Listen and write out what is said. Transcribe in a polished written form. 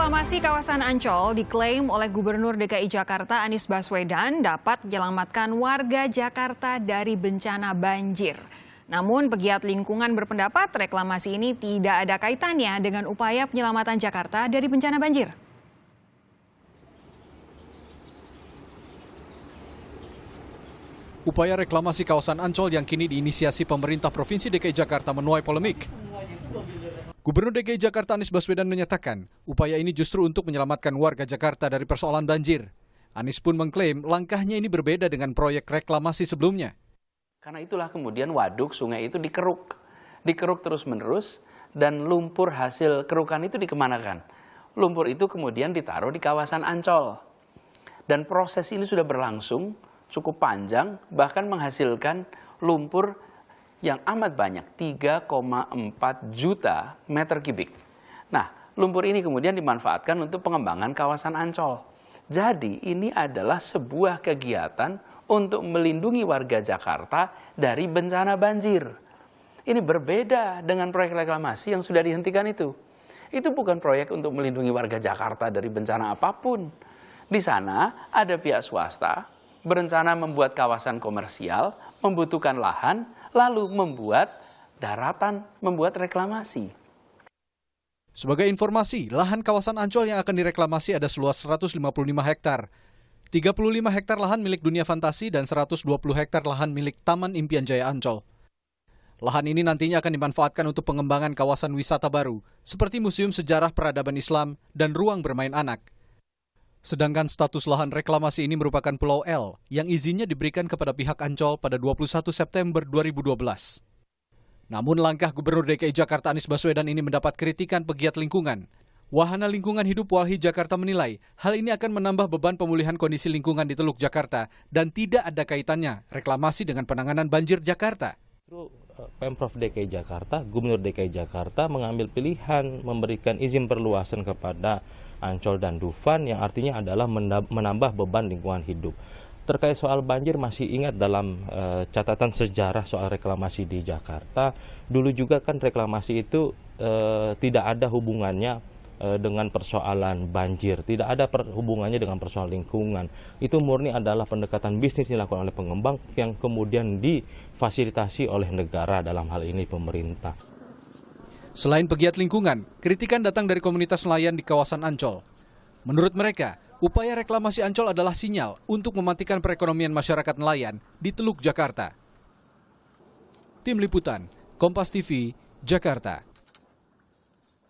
Reklamasi kawasan Ancol diklaim oleh Gubernur DKI Jakarta Anies Baswedan dapat menyelamatkan warga Jakarta dari bencana banjir. Namun pegiat lingkungan berpendapat reklamasi ini tidak ada kaitannya dengan upaya penyelamatan Jakarta dari bencana banjir. Upaya reklamasi kawasan Ancol yang kini diinisiasi pemerintah Provinsi DKI Jakarta menuai polemik. Gubernur DKI Jakarta Anies Baswedan menyatakan, upaya ini justru untuk menyelamatkan warga Jakarta dari persoalan banjir. Anies pun mengklaim langkahnya ini berbeda dengan proyek reklamasi sebelumnya. Karena itulah kemudian waduk sungai itu dikeruk terus-menerus, dan lumpur hasil kerukan itu dikemanakan. Lumpur itu kemudian ditaruh di kawasan Ancol. Dan proses ini sudah berlangsung cukup panjang, bahkan menghasilkan lumpur yang amat banyak, 3,4 juta meter kubik. Nah, lumpur ini kemudian dimanfaatkan untuk pengembangan kawasan Ancol. Jadi ini adalah sebuah kegiatan untuk melindungi warga Jakarta dari bencana banjir. Ini berbeda dengan proyek reklamasi yang sudah dihentikan itu. Itu bukan proyek untuk melindungi warga Jakarta dari bencana apapun. Di sana ada pihak swasta berencana membuat kawasan komersial, membutuhkan lahan, lalu membuat daratan, membuat reklamasi. Sebagai informasi, lahan kawasan Ancol yang akan direklamasi ada seluas 155 hektar. 35 hektar lahan milik Dunia Fantasi dan 120 hektar lahan milik Taman Impian Jaya Ancol. Lahan ini nantinya akan dimanfaatkan untuk pengembangan kawasan wisata baru, seperti Museum Sejarah Peradaban Islam dan ruang bermain anak. Sedangkan status lahan reklamasi ini merupakan Pulau L yang izinnya diberikan kepada pihak Ancol pada 21 September 2012. Namun langkah Gubernur DKI Jakarta Anies Baswedan ini mendapat kritikan pegiat lingkungan. Wahana Lingkungan Hidup Walhi Jakarta menilai hal ini akan menambah beban pemulihan kondisi lingkungan di Teluk Jakarta dan tidak ada kaitannya reklamasi dengan penanganan banjir Jakarta. Pemprov DKI Jakarta, Gubernur DKI Jakarta mengambil pilihan memberikan izin perluasan kepada Ancol dan Dufan yang artinya adalah menambah beban lingkungan hidup. Terkait soal banjir masih ingat dalam catatan sejarah soal reklamasi di Jakarta, dulu juga kan reklamasi itu tidak ada hubungannya dengan persoalan banjir, tidak ada hubungannya dengan persoalan lingkungan. Itu murni adalah pendekatan bisnis dilakukan oleh pengembang yang kemudian difasilitasi oleh negara, dalam hal ini pemerintah. Selain pegiat lingkungan, kritikan datang dari komunitas nelayan di kawasan Ancol. Menurut mereka, upaya reklamasi Ancol adalah sinyal untuk mematikan perekonomian masyarakat nelayan di Teluk Jakarta. Tim Liputan, Kompas TV, Jakarta.